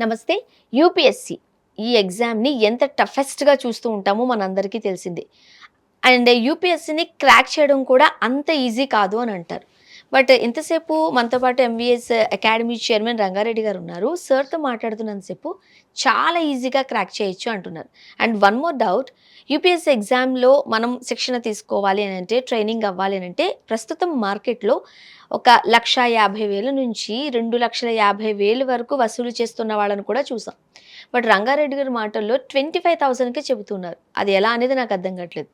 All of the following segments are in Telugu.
నమస్తే. యూపీఎస్సి ఈ ఎగ్జామ్ని ఎంత టఫెస్ట్గా చూస్తూ ఉంటామో మనందరికీ తెలిసిందే. అండ్ యూపీఎస్సిని క్రాక్ చేయడం కూడా అంత ఈజీ కాదు అని అంటారు. బట్ ఇంతసేపు మనతో పాటు ఎంవీఎస్ అకాడమీ చైర్మన్ రంగారెడ్డి గారు ఉన్నారు. సార్తో మాట్లాడుతున్నంతసేపు చాలా ఈజీగా క్రాక్ చేయొచ్చు అంటున్నారు. And one more doubt, UPSC ఎగ్జామ్లో మనం శిక్షణ తీసుకోవాలి అని అంటే, ట్రైనింగ్ అవ్వాలి అని అంటే, ప్రస్తుతం మార్కెట్లో ఒక 1,50,000 నుంచి 2,50,000 వరకు వసూలు చేస్తున్న వాళ్ళని కూడా చూసాం. బట్ రంగారెడ్డి గారి మాటల్లో 25,000కే చెబుతున్నారు. అది ఎలా అనేది నాకు అర్థం కావట్లేదు.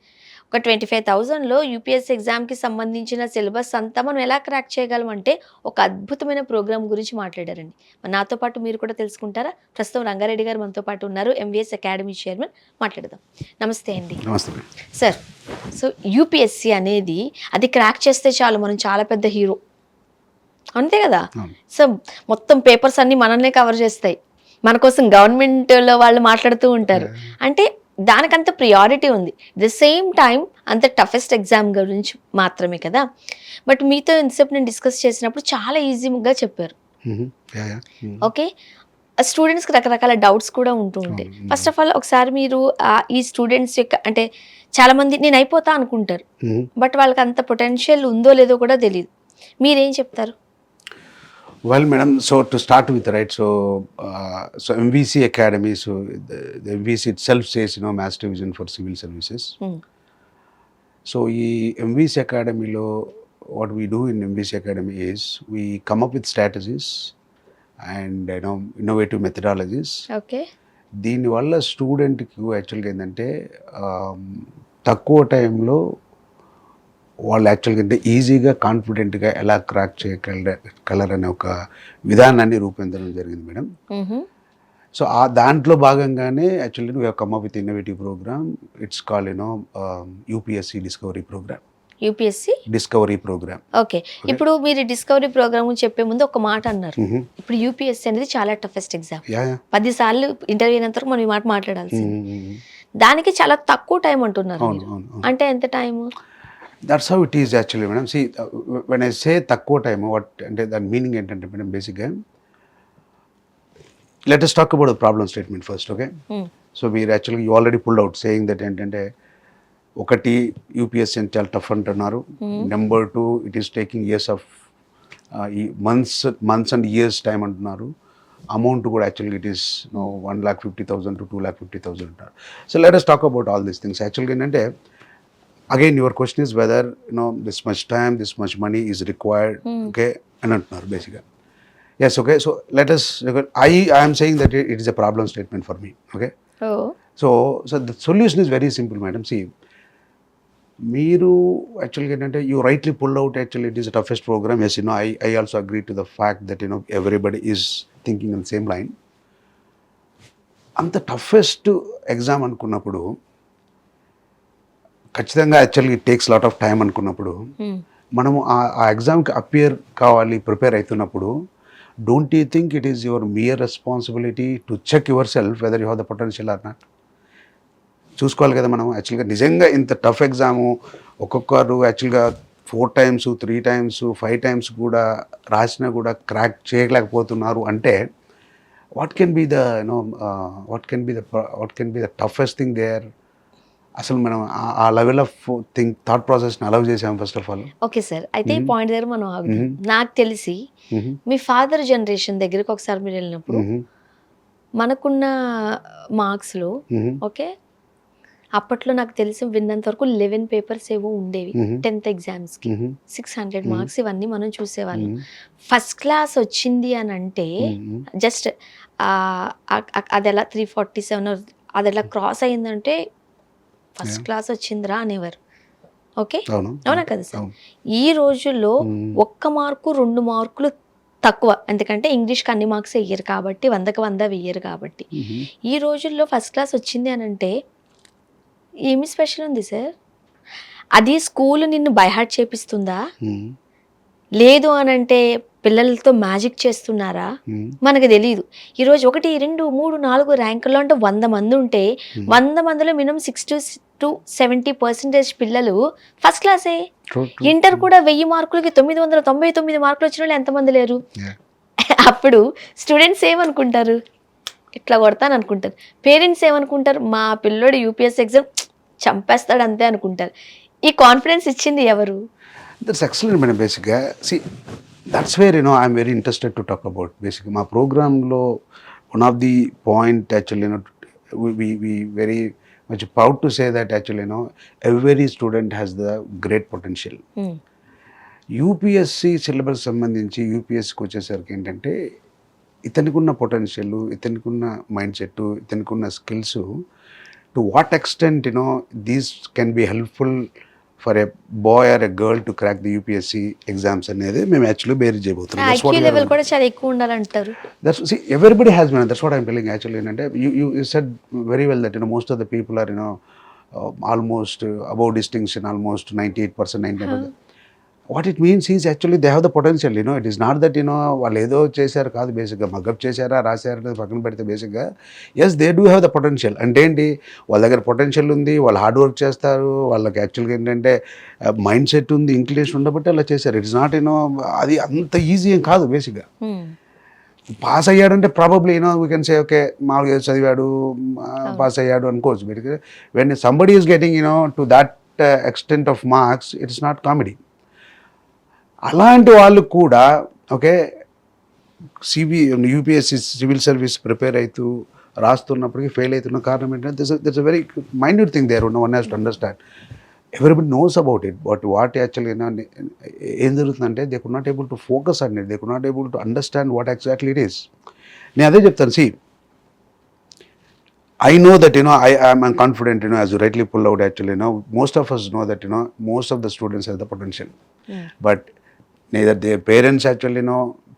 ఒక 25,000లో యూపీఎస్సీ ఎగ్జామ్కి సంబంధించిన సిలబస్ అంతా మనం ఎలా క్రాక్ చేయగలం అంటే, ఒక అద్భుతమైన ప్రోగ్రామ్ గురించి మాట్లాడారండి. మరి నాతో పాటు మీరు కూడా తెలుసుకుంటారా? ప్రస్తుతం రంగారెడ్డి గారు మనతో పాటు ఉన్నారు, ఎంవీఎస్ అకాడమీ చైర్మన్. మాట్లాడదాం. నమస్తే అండి. నమస్తే సార్. సో యూపీఎస్సీ అనేది అది క్రాక్ చేస్తే చాలు మనం చాలా పెద్ద హీరో, అంతే కదా? సో మొత్తం పేపర్స్ అన్ని మనల్నే కవర్ చేస్తాయి. మన కోసం గవర్నమెంట్లో వాళ్ళు మాట్లాడుతూ ఉంటారు. అంటే దానికంత ప్రియారిటీ ఉంది. ద సేమ్ టైం అంత టఫెస్ట్ ఎగ్జామ్ గురించి మాత్రమే కదా. బట్ మీతో ఇంతసేపు నేను డిస్కస్ చేసినప్పుడు చాలా ఈజీగా చెప్పారు. ఓకే, స్టూడెంట్స్కి రకరకాల డౌట్స్ కూడా ఉంటూ ఉంటాయి. ఫస్ట్ ఆఫ్ ఆల్ ఒకసారి మీరు ఈ స్టూడెంట్స్ యొక్క అంటే చాలామంది నేను అయిపోతా అనుకుంటారు, బట్ వాళ్ళకి అంత పొటెన్షియల్ ఉందో లేదో కూడా తెలియదు. మీరేం చెప్తారు? Well, madam, so to start with, right, so MVC Academy, so the MVC itself says, Master Vision for Civil Services. So MVC Academy lo, what we do in MVC Academy is we come up with strategies and innovative methodologies. Okay. దీని వల్ల స్టూడెంట్కి యాక్చువల్గా ఏంటంటే తక్కువ టైంలో వాళ్ళు యాక్చువల్గా అంటే ఈజీగా కాన్ఫిడెంట్గా ఎలా క్రాక్ చేయగలరనే ఒక విధానాన్ని రూపొందించడం జరిగింది మేడం. సో దాంట్లో భాగంగానే actually we have come up with innovative program. It's called UPSC discovery program. UPSC discovery program. Okay. ఇప్పుడు మీరు డిస్కవరీ ప్రోగ్రామ్ చెప్పే ముందు ఒక మాట అన్నారు. ఇప్పుడు యూపీఎస్సీ అనేది చాలా టఫెస్ట్ ఎగ్జామ్. 10 సార్లు ఇంటర్వ్యూ అయినంత మనం ఈ మాట మాట్లాడాల్సింది. దానికి చాలా తక్కువ టైం అంటున్నారు. అంటే ఎంత time? That's how it is actually, madam. See, when I say takko time, what and that meaning entante madam, basically, let us talk about the problem statement first, okay? So we actually, you already pulled out saying that entante okati UPSC and chala tough antunnaru. Number 2, it is taking years of months and years time antunnaru. Amount కూడా actually it is 1,50,000 to 2,50,000 అంటారు. So let us talk about all these things. Actually ఏంటంటే, again your question is whether this much time, this much money is required, okay, and antunnaru basically. Yes, okay, so let us, I am saying that it is a problem statement for me, okay? So the solution is very simple, madam. See, మీరు యాక్చువల్గా ఏంటంటే you rightly pulled out actually it is a toughest program. Yes, I also agree to the fact that everybody is thinking on the same line. అంత టఫెస్ట్ ఎగ్జామ్ అనుకున్నప్పుడు ఖచ్చితంగా actually it takes lot of time అనుకున్నప్పుడు మనము ఆ ఎగ్జామ్కి అపియర్ కావాలి, ప్రిపేర్ అవుతున్నప్పుడు don't you think it is your mere responsibility to check your self whether you have the potential or not? చూసుకోవాలి కదా మనం. యాక్చువల్గా నిజంగా ఇంత టఫ్ ఎగ్జాము ఒక్కొక్కరు యాక్చువల్గా 4 times 3 times 5 times కూడా రాసినా కూడా క్రాక్ చేయలేకపోతున్నారు అంటే what can be the toughest thing there? అసలు మనం ఆ లెవెల్ ఆఫ్ థాట్ ప్రాసెస్ని అలౌ చేసాం first of all. Okay sir, అయితే ఈ పాయింట్ దగ్గర మనం ఆగుతాం. నాకు తెలిసి మీ ఫాదర్ జనరేషన్ దగ్గరికి ఒకసారి మీరు వెళ్ళినప్పుడు మనకున్న మార్క్స్లో ఓకే, అప్పట్లో నాకు తెలిసి విన్నంత వరకు 11 పేపర్స్ ఏవో ఉండేవి 10th ఎగ్జామ్స్కి, 600 మార్క్స్, ఇవన్నీ మనం చూసేవాళ్ళం. ఫస్ట్ క్లాస్ వచ్చింది అని అంటే జస్ట్ అది ఎలా 347 అది ఎలా క్రాస్ అయిందంటే ఫస్ట్ క్లాస్ వచ్చిందిరా అనేవారు. ఓకే, అవునా కదా సార్? ఈ రోజుల్లో 1 మార్కు 2 మార్కులు తక్కువ, ఎందుకంటే ఇంగ్లీష్కి అన్ని మార్క్స్ వెయ్యరు కాబట్టి, 100కి 100 వెయ్యరు కాబట్టి. ఈ రోజుల్లో ఫస్ట్ క్లాస్ వచ్చింది అని అంటే ఏమి స్పెషల్ ఉంది సార్? అది స్కూల్ నిన్ను బైహార్ట్ చేపిస్తుందా, లేదు అని అంటే పిల్లలతో మ్యాజిక్ చేస్తున్నారా, మనకు తెలియదు. ఈరోజు 1, 2, 3, 4 ర్యాంకుల్లో అంటే 100 మంది ఉంటే 100 మందిలో మినిమం 60 to 70% పిల్లలు ఫస్ట్ క్లాసే. ఇంటర్ కూడా 1000 మార్కులకి 999 మార్కులు వచ్చిన వాళ్ళు ఎంతమంది లేరు? అప్పుడు స్టూడెంట్స్ ఏమనుకుంటారు? ఇట్లా కొడతాను అనుకుంటారు. పేరెంట్స్ ఏమనుకుంటారు, మా పిల్లోడు యూపీఎస్సీ ఎగ్జామ్ చంపేస్తాడు అంతే అనుకుంటారు. ఈ కాన్ఫిడెన్స్ ఇచ్చింది ఎవరు? That's excellent madam. బేసిక్గా that's where I'm very interested to talk about. బేసిక్గా మా ప్రోగ్రాంలో one of the point actually we very much proud to say that actually every student has the great potential. UPSC syllabus సంబంధించి యూపీఎస్సికి వచ్చేసరికి ఏంటంటే ఇతనికి ఉన్న పొటెన్షియల్, ఇతనికి ఉన్న మైండ్ సెట్, ఇతనికి ఉన్న skills to what extent these can be helpful for a boy or a girl to crack the UPSC exams అనేది మేము యాక్చువల్లీ బేరీ చేయబోతున్నాం. ఐక్యూ లెవెల్ కూడా చాలా ఎక్కువ ఉండాలంటారు. Everybody has been, that's what I'm telling actually. ఏంటంటే you said very well that most of the people are almost above distinction, almost 98%, 99%. What it means is actually they have the potential. It is not that వాళ్ళు ఏదో చేశారు కాదు. బేసిక్గా మగప్ చేశారా రాశారా అనేది పక్కన పెడితే బేసిక్గా yes they do have the potential. అంటే ఏంటి, వాళ్ళ దగ్గర పొటెన్షియల్ ఉంది, వాళ్ళు హార్డ్ వర్క్ చేస్తారు, వాళ్ళకి యాక్చువల్గా ఏంటంటే మైండ్ సెట్ ఉంది, ఇంక్లినేషన్ ఉండబట్టి అలా చేశారు. ఇట్ ఇస్ నాట్ అది అంత ఈజీ ఏం కాదు. బేసిక్గా పాస్ అయ్యాడంటే probably we can say okay మామూలుగా చదివాడు పాస్ అయ్యాడు అనుకోవచ్చు. బేసిక్గా when somebody is getting to that extent of marks, it is not comedy. అలాంటి వాళ్ళు కూడా okay UPSC civil service prepare అవుతూ రాస్తున్నప్పటికీ ఫెయిల్ అవుతున్న కారణం ఏంటంటే that's a very minute thing there. One has to understand. Everybody knows about it, but what యాక్చువల్గా ఏం జరుగుతుందంటే they could not able to focus on it, they could not able to understand what exactly it is. నేను అదే చెప్తాను. I know that I am confident as you rightly pull out actually most of us know that most of the students have the potential. But neither their parents actually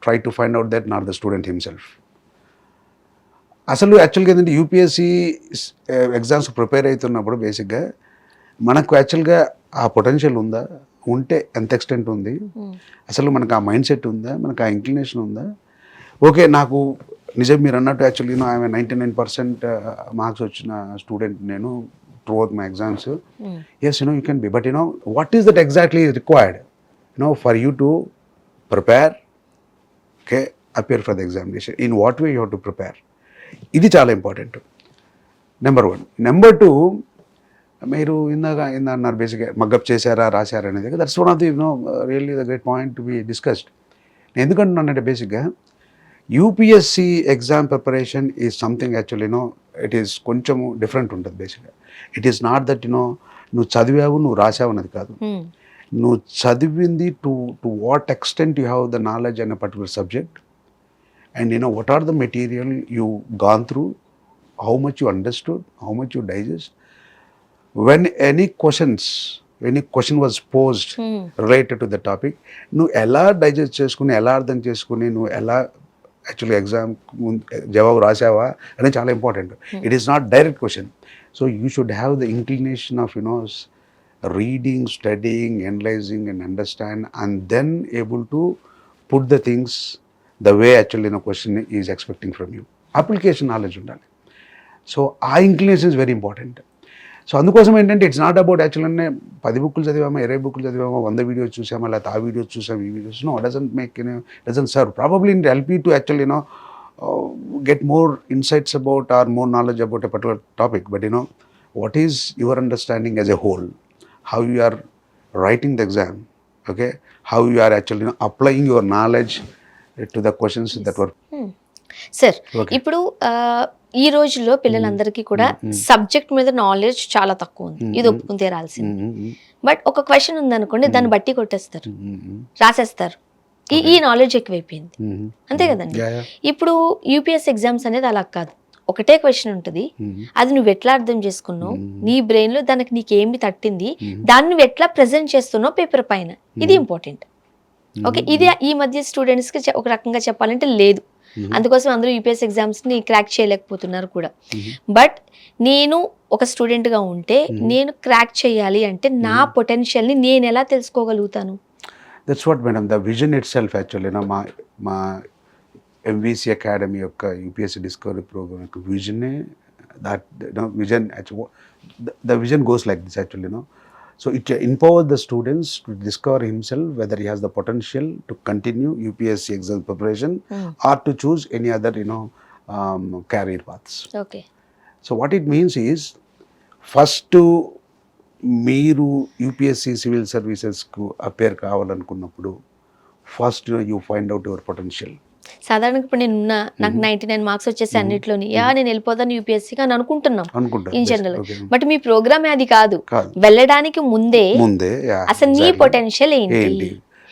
try to find out that, nor the student himself. అసలు యాక్చువల్గా ఏంటంటే యూపీఎస్సీ ఎగ్జామ్స్ ప్రిపేర్ అవుతున్నప్పుడు బేసిక్గా మనకు యాక్చువల్గా ఆ పొటెన్షియల్ ఉందా, ఉంటే ఎంత ఎక్స్టెంట్ ఉంది, అసలు మనకు ఆ మైండ్ సెట్ ఉందా, మనకు ఆ ఇంక్లినేషన్ ఉందా. ఓకే నాకు నిజం మీరు అన్నట్టు యాక్చువల్లీ ఆమె 99% మార్క్స్ వచ్చిన స్టూడెంట్ నేను throughout my exams. Yes you can be, but what is that exactly required for you to prepare, okay appear for the examination. In what way you have to prepare, ఇది చాలా ఇంపార్టెంట్. నెంబర్ 1. నెంబర్ 2, మీరు ఇందాక అన్నారు బేసిక్గా మగ్గప్ చేశారా రాశారా అనేది. That's one of the really the great point to be discussed. నేను ఎందుకంటున్నానంటే బేసిక్గా UPSC exam preparation is something actually it is కొంచెము డిఫరెంట్ ఉంటుంది. బేసిక్గా ఇట్ ఈస్ నాట్ దట్ నువ్వు చదివావు నువ్వు రాసావు అన్నది కాదు. నువ్వు చదివింది to what extent you have the knowledge on a particular subject, and what are the material you gone through, how much you understood, how much you digest. When any question was posed related to the topic, నువ్వు ఎలా డైజెస్ట్ చేసుకుని, ఎలా అర్థం చేసుకుని, నువ్వు ఎలా యాక్చువల్లీ ఎగ్జామ్ జవాబు రాసావా అనేది చాలా important. It is not direct question. So you should have the inclination of reading, studying, analysing and understand, and then able to put the things the way actually question is expecting from you. Application knowledge ఉండాలి. సో ఆ inclination is very important. So అందుకోసం ఏంటంటే ఇట్స్ నాట్ అబౌట్ యాక్చువల్లీ 10 బుక్కులు చదివామా, 20 బుక్కులు చదివామా, 100 వీడియోస్ చూసామా, లేకపోతే ఆ వీడియోస్ చూసాం, ఈ videos doesn't make doesn't serve. Probably it help you to actually get more insights about or more knowledge about a particular topic. But what is your understanding as a whole, how you are writing the exam, okay, how you are actually applying your knowledge to the questions that were sir. ఇప్పుడు ఈ రోజుల్లో పిల్లలందరికీ కూడా సబ్జెక్ట్ మీద నాలెడ్జ్ చాలా తక్కువ ఉంది, ఇది ఒప్పుకుని తీరాల్సింది. బట్ ఒక క్వశ్చన్ ఉందనుకోండి, దాన్ని బట్టి కొట్టేస్తారు, రాసేస్తారు. ఈ నాలెడ్జ్ ఎక్కువైపోయింది, అంతే కదండి. ఇప్పుడు యూపీఎస్సీ ఎగ్జామ్స్ అనేది అలా కాదు. ఒకటే క్వశ్చన్ ఉంటుంది, అది నువ్వు ఎట్లా అర్థం చేసుకున్నావు, నీ బ్రెయిన్ లో దానికి నీకేమి తట్టింది, దాన్ని నువ్వు ఎట్లా ప్రెజెంట్ చేస్తున్నావు పేపర్ పైన, ఇది ఇంపార్టెంట్. ఓకే, ఇది ఈ మధ్య స్టూడెంట్స్ కి ఒక రకంగా చెప్పాలంటే లేదు. అందుకోసం అందరూ యూపీఎస్సీ ఎగ్జామ్స్ ని క్రాక్ చేయలేకపోతున్నారు కూడా. బట్ నేను ఒక స్టూడెంట్ గా ఉంటే నేను క్రాక్ చేయాలి అంటే నా పొటెన్షియల్ ని నేను ఎలా తెలుసుకోగలుగుతాను? That's what madam, the vision itself actually మా MVC Academy యొక్క యూపీఎస్సీ డిస్కవరీ ప్రోగ్రామ్ యొక్క విజనే that vision the vision goes like this actually so it empowers the students to discover himself whether he has the potential to continue UPSC exam preparation or to choose any other career paths. Okay. So what it means is, first మీరు యూపీఎస్సి సివిల్ సర్వీసెస్కు అపేర్ కావాలనుకున్నప్పుడు first you find out your potential. సాధారణంగా ఇప్పుడు నేను నాకు 99 మార్క్స్ వచ్చేసి అన్నిట్లోని నేను వెళ్ళిపోతాను యూపీఎస్సీకి అని అనుకుంటున్నాం ఇన్ జనరల్. బట్ మీ ప్రోగ్రామ్ అది కాదు, వెళ్ళడానికి ముందే అసలు నీ పొటెన్షియల్ ఏంటి,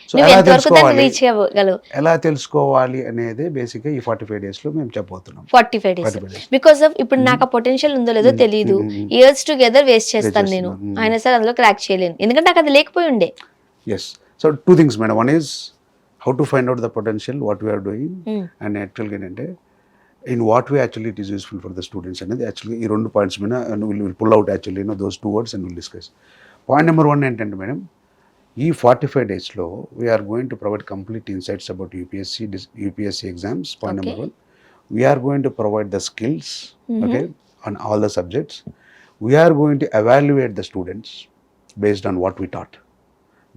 నువ్వు ఎంతవరకు దాన్ని రీచ్ అవ్వగలవు, ఎలా తెలుసుకోవాలి అనేది బేసిక్గా ఈ 45 days లో మేము చెప్పబోతున్నాం. 45 days బికాస్ ఆఫ్ ఇప్పుడు నాకు ఆ పొటెన్షియల్ ఉందో లేదో తెలియదు, ఇయర్స్ టుగెదర్ వేస్ట్ చేస్తాను నేను, అయినా సరే అందులో క్రాక్ చేయలేను ఎందుకంటే నాకు అది లేకపోయి ఉండే. Yes. So 2 things madam. One is how to find out the potential, what we are doing, and actually ఏంటంటే in what way actually it is useful for the students అనేది యాక్చువల్గా ఈ 2 పాయింట్స్ మీద will pull out actually those 2 words and we'll discuss. Point number 1 ఏంటంటే మేడం, ఈ 45 daysలో we're going to provide complete insights about UPSC exams. Point number 1, we're going to provide the skills okay on all the subjects. We're going to evaluate the students based on what we taught,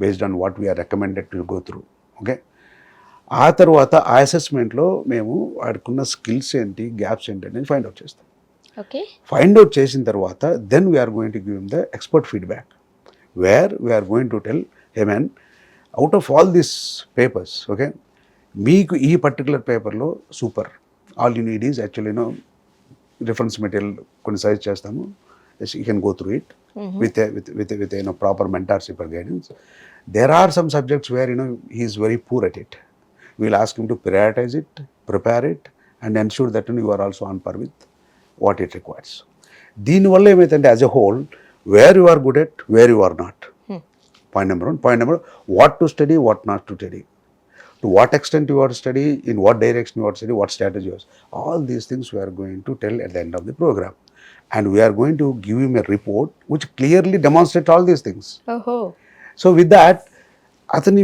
based on what we're recommended to go through. Okay. ఆ తర్వాత ఆ అసెస్మెంట్లో మేము వాడుకున్న స్కిల్స్ ఏంటి, గ్యాప్స్ ఏంటి అనేది ఫైండ్ అవుట్ చేస్తాం. ఓకే. ఫైండ్ అవుట్ చేసిన తర్వాత then we are going to give the expert feedback where we are going to tell hey man, out of all this papers okay, మీకు ఈ పర్టికులర్ పేపర్లో super, all you need is actually reference material కొన్ని సజెస్ట్ చేస్తాము, you can go through it with proper mentorship or guidance. There are some subjects where he is very poor at it. We'll ask him to prioritize it, prepare it, and ensure that you are also on par with what it requires. దీనివల్ల ఏమైతుందంటే as a whole where you are good at, where you are not. Point number 1. Point number what to study, what not to study, to what extent you are study, in what direction you are study, what strategy use. All these things we are going to tell at the end of the program. And we are going to give him a report which clearly demonstrates all these things. So with that, atani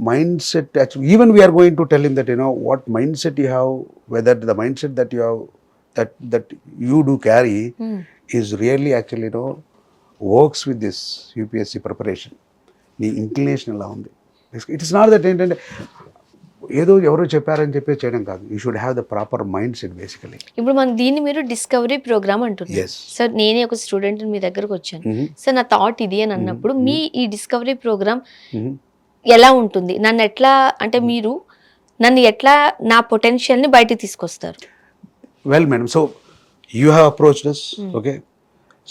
mindset, actually, even we are going to tell him that what mindset you have, whether the mindset that you have, that you do carry is really actually works with this UPSC preparation. Nee inclination ela undi. It is not that ఏంటంటే ఏదో ఎవరో చెప్పారని చెప్పి చేయడం కాదు. You should have the proper mind set basically. ఇప్పుడు మన దీన్ని మీరు డిస్కవరీ ప్రోగ్రామ్ అంటున్నారు సార్. నేనే ఒక స్టూడెంట్ మీ దగ్గరకు వచ్చాను సార్, నా థాట్ ఇది అని అన్నప్పుడు మీ ఈ డిస్కవరీ ప్రోగ్రామ్ ఎలా ఉంటుంది? నన్ను ఎట్లా అంటే మీరు నన్ను ఎట్లా నా పొటెన్షియల్ని బయటికి తీసుకొస్తారు? Well madam, so you have approached us, okay.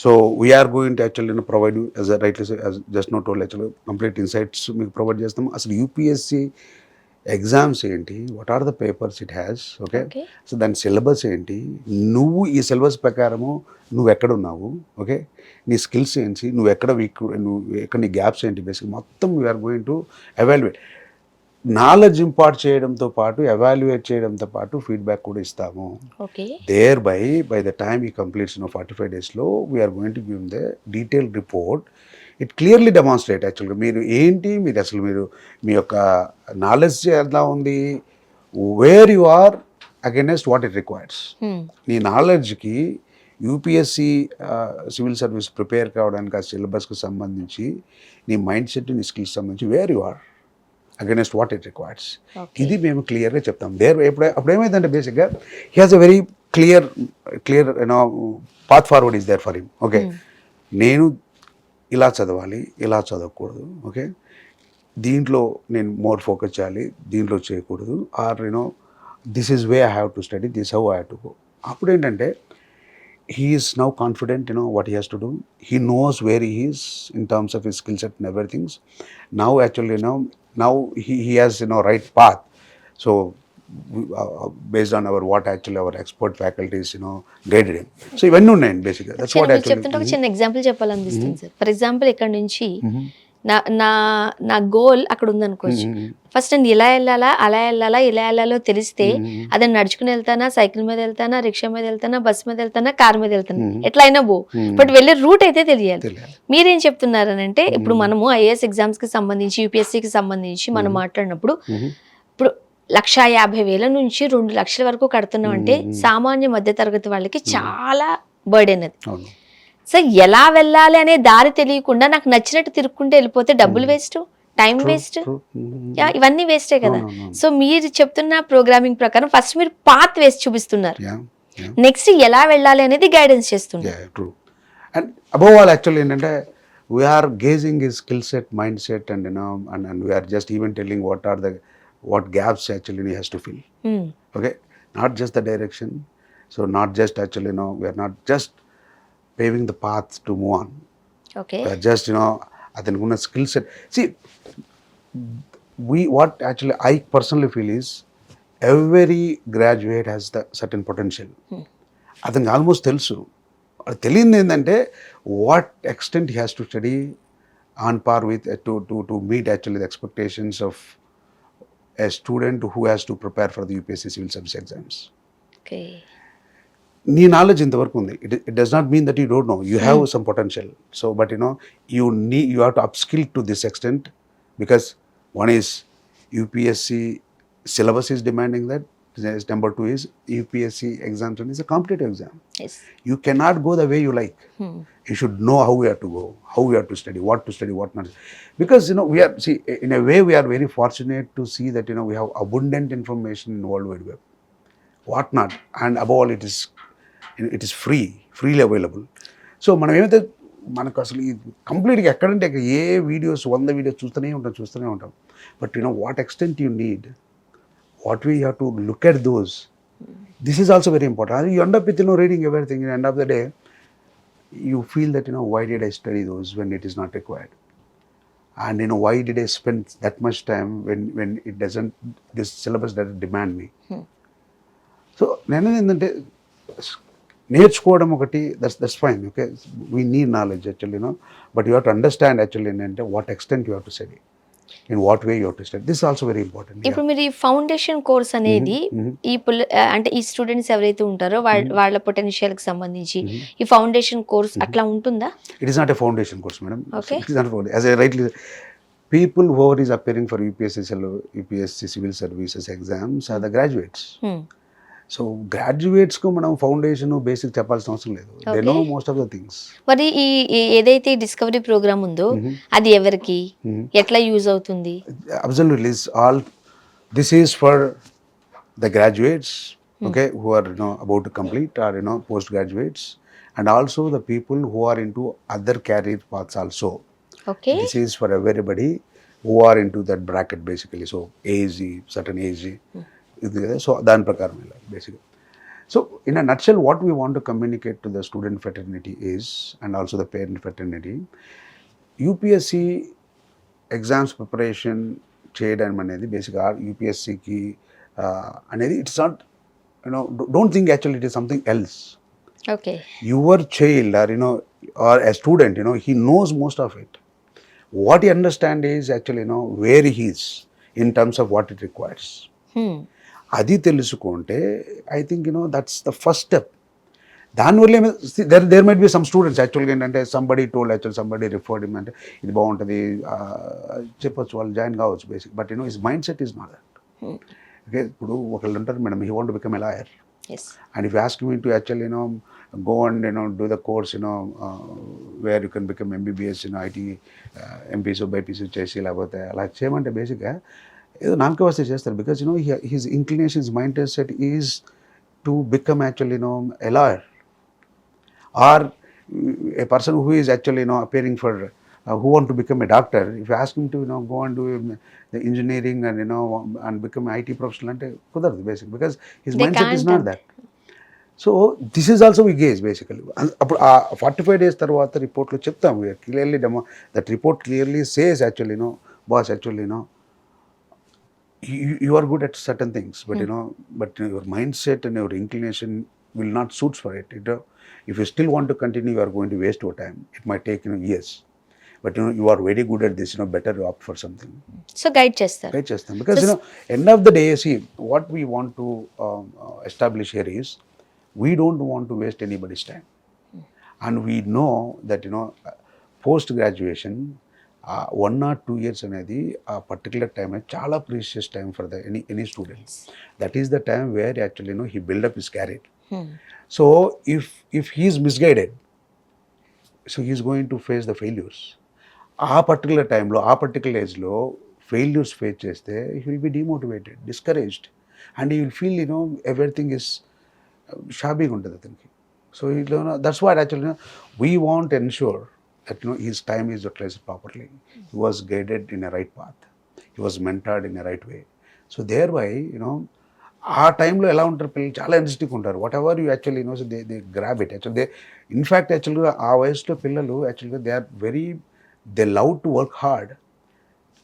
So we are going to actually provide you as rightly just note told actually complete insights మీకు ప్రొవైడ్ చేస్తాము. అసలు యూపీఎస్సీ ఎగ్జామ్స్ ఏంటి, what are the papers it has, okay. So దాని సిలబస్ ఏంటి, నువ్వు ఈ సిలబస్ ప్రకారము నువ్వు ఎక్కడున్నావు, ఓకే, నీ స్కిల్స్ ఏంటి, నువ్వు ఎక్కడ వీక్, నువ్వు ఎక్కడ నీ గ్యాప్స్ ఏంటి, బేసిక్ మొత్తం we're going to evaluate. Knowledge impart చేయడంతో పాటు ఎవాల్యుయేట్ చేయడంతో పాటు ఫీడ్బ్యాక్ కూడా ఇస్తాము. దేర్ బై ద టైమ్ ఈ కంప్లీట్స్ 45 daysలో we're going to give the detail report. It clearly demonstrate యాక్చువల్గా మీరు ఏంటి, మీరు అసలు మీరు మీ యొక్క నాలెడ్జ్ ఎలా ఉంది, where you are against what it requires. నీ నాలెడ్జ్కి యూపీఎస్సి సివిల్ సర్వీస్ ప్రిపేర్ కావడానికి ఆ సిలబస్కి సంబంధించి నీ మైండ్ సెట్, నీ స్కిల్స్ సంబంధించి where you are against what it requires. ఇది మేము క్లియర్గా చెప్తాం. అప్పుడు ఏమైందంటే బేసిక్గా he has a very clear path forward is there for him. Okay, నేను ఇలా చదవాలి, ఇలా చదవకూడదు, ఓకే, దీంట్లో నేను మోర్ ఫోకస్ చేయాలి, దీంట్లో చేయకూడదు, or this is way I have to study, this how I have to go. అప్పుడు ఏంటంటే he is now confident what he has to do. He knows where he is in terms of his skill set and everything. Now actually now he has right path. So based on what actually our expert faculties guided him. So ఇవన్నీ ఉన్నాయండి బేసిక్గా. దట్స్ వాట్ యాక్చువల్లీ చెప్తుంటే ఒక చిన్న ఎగ్జాంపుల్ చెప్పాలనిపిస్తుంది సార్. ఫర్ ఎగ్జాంపుల్ ఇక్కడ నుంచి నా గోల్ అక్కడ ఉందనుకోవచ్చు. ఫస్ట్ నేను ఇలా వెళ్ళాలా, అలా వెళ్ళాలా, ఇలా వెళ్ళాలో తెలిస్తే అదే నడుచుకుని వెళ్తానా, సైకిల్ మీద వెళ్తానా, రిక్షా మీద వెళ్తానా, బస్ మీద వెళ్తానా, కార్ మీద వెళ్తానా, ఎట్లా అయినా బట్ వెళ్ళే రూట్ అయితే తెలియాలి. మీరేం చెప్తున్నారనంటే ఇప్పుడు మనము ఐఏఎస్ ఎగ్జామ్స్ కి సంబంధించి, యూపీఎస్సీకి సంబంధించి మనం మాట్లాడినప్పుడు ఇప్పుడు 1,50,000 నుంచి 2 లక్షల వరకు కడుతున్నాం అంటే సామాన్య మధ్య తరగతి వాళ్ళకి చాలా బర్డెన్ అది. సో ఎలా వెళ్ళాలి అనే దారి తెలియకుండా నాకు నచ్చినట్టు తిరుక్కుంటే వెళ్ళిపోతే డబ్బులు వేస్ట్, టైం వేస్ట్, ఇవన్నీ వేస్టే కదా. సో మీరు చెప్తున్న ప్రోగ్రామింగ్ ప్రకారం ఫస్ట్ మీరు పాత్ వేస్ట్ చూపిస్తున్నారు, నెక్స్ట్ ఎలా వెళ్ళాలి అనేది గైడెన్స్ చేస్తున్నారు. True. And above all actually ఏంటంటే we're gauging his skill set, mind set, and and we're just even telling what gaps actually he has to fill. Okay, not just the direction. So not just actually we are not just paving the path to move on. Okay, we are just athanu skill set. See, what actually I personally feel is every graduate has the certain potential. అతనికి ఆల్మోస్ట్ తెలుసు. తెలియదు ఏంటంటే what extent he has to study on par with to meet actually the expectations of a student who has to prepare for the UPSC civil service exams. Okay. నీ నాలెడ్జ్ ఇంతవరకు ఉంది. It does not mean that you don't know. You have some potential. So, but you have to upskill to this extent, because one is UPSC syllabus is demanding that. Number two is UPSC exam is a competitive exam. Yes. You cannot go the way you like. You should know how we have to go, how we have to study, what not. Because we are, see, in a way we are very fortunate to see that we have abundant information in World Wide Web, what not, and above all it is freely available. So మనం ఏమైతే మనకు అసలు కంప్లీట్గా ఎక్కడంటే ఏ వీడియోస్ 100 వీడియోస్ చూస్తూనే ఉంటాం. But what extent you need, what we have to look at those. This is also very important. You end up with reading everything. At the end of the day, you feel that why did I study those when it is not required, and why did I spend that much time when it doesn't, this syllabus doesn't demand me. So నేను ఏంటంటే నేర్చుకోవడం ఒకటి, that's fine. Okay, we need knowledge actually, but you have to understand actually ఏంటంటే what extent you have to study, in what way you have to study. This is also very important. ఇప్పుడు మీరు ఈ ఫౌండేషన్ కోర్స్ అనేది ఈ అంటే ఈ స్టూడెంట్స్ ఎవరైతే ఉంటారో వాళ్ళ పొటెన్షియల్ కి సంబంధించి ఈ ఫౌండేషన్ కోర్స్ అట్లా ఉంటుందా? It is not a foundation course, madam. Okay. It is not a foundation. As I rightly, people who is appearing for UPSC civil services exams are the graduates. So గ్రాడ్యుయేట్స్కు మనం ఫౌండేషన్ బేసిక్ చెప్పాల్సిన అవసరం లేదు. They know most of the things. మరి ఈ ఏదైతే డిస్కవరీ ప్రోగ్రామ్ ఉందో అది ఎవరికి ఎట్లా యూజ్ అవుతుంది? Absolutely all this is for the graduates, okay, who are about to complete or post graduates, and also the people who are into other career paths also. Okay, this is for everybody who are into that bracket basically. So age, certain age ఇది కదా. సో దాని ప్రకారం వెళ్ళాలి బేసిక్గా. So in a nutshell what we want to communicate to the student fraternity is, and also the parent fraternity, UPSC exams preparation చేయడం అనేది బేసిక్గా యూపీఎస్సికి అనేది it's not don't think actually it is something else. Okay, your child or a student, he knows most of it. What he understands is actually where he is in terms of what it requires. అది తెలుసుకుంటే I think that's the first step. దానివల్ల there might be some students యాక్చువల్గా ఏంటంటే somebody told, actual somebody referred him, అంటే ఇది బాగుంటుంది చెప్పొచ్చు, వాళ్ళు జాయిన్ కావచ్చు basic. But his mind set is not that. Okay, ఇప్పుడు ఒకళ్ళు ఉంటారు madam, he want to become a lawyer, and if ask me to actually go and do the course where you can become MBBS IT MPC BPC చేసి లేకపోతే అలా చేయమంటే బేసిక్గా ఏదో నామకే చేస్తారు. Because his inclination, his mind set is to become actually a lawyer, or a person who is actually appearing for who want to become a doctor. If you ask him to go and do the engineering and become IT professional, అంటే కుదరదు basic, because his mindset is not that. So this is also we gauge basically. అప్పుడు ఆ 45 days తర్వాత రిపోర్ట్లో చెప్తాం, clearly that report clearly says actually boss actually you are good at certain things, but but your mindset and your inclination will not suit for it. If you still want to continue, you are going to waste your time. It might take years, but you are very good at this, better opt for something. So guide chestam, because end of the day, see, what we want to establish here is, we don't want to waste anybody's time. And we know that post graduation 1 or 2 years అనేది ఆ పర్టికులర్ టైం చాలా precious time for the any student. That is the time where actually he build up his career. So if he is misguided, so he is going to face the failures. ఆ పర్టికులర్ టైంలో ఆ పర్టికులర్ ఏజ్లో ఫెయిల్యూర్స్ ఫేస్ చేస్తే he will be demotivated, discouraged, and you will feel everything is షాబీగా ఉంటుంది అతనికి. సో ఇట్లా that's what actually we want ensure that his time is utilised properly. He was guided in a right path, he was mentored in a right way. So thereby ఆ టైంలో ఎలా ఉంటారు పిల్లలు, చాలా ఎనర్జెటిక్ ఉంటారు. Whatever you actually they grab it actual. They in fact యాక్చువల్గా ఆ వయసులో పిల్లలు యాక్చువల్గా they are very, they love to work hard,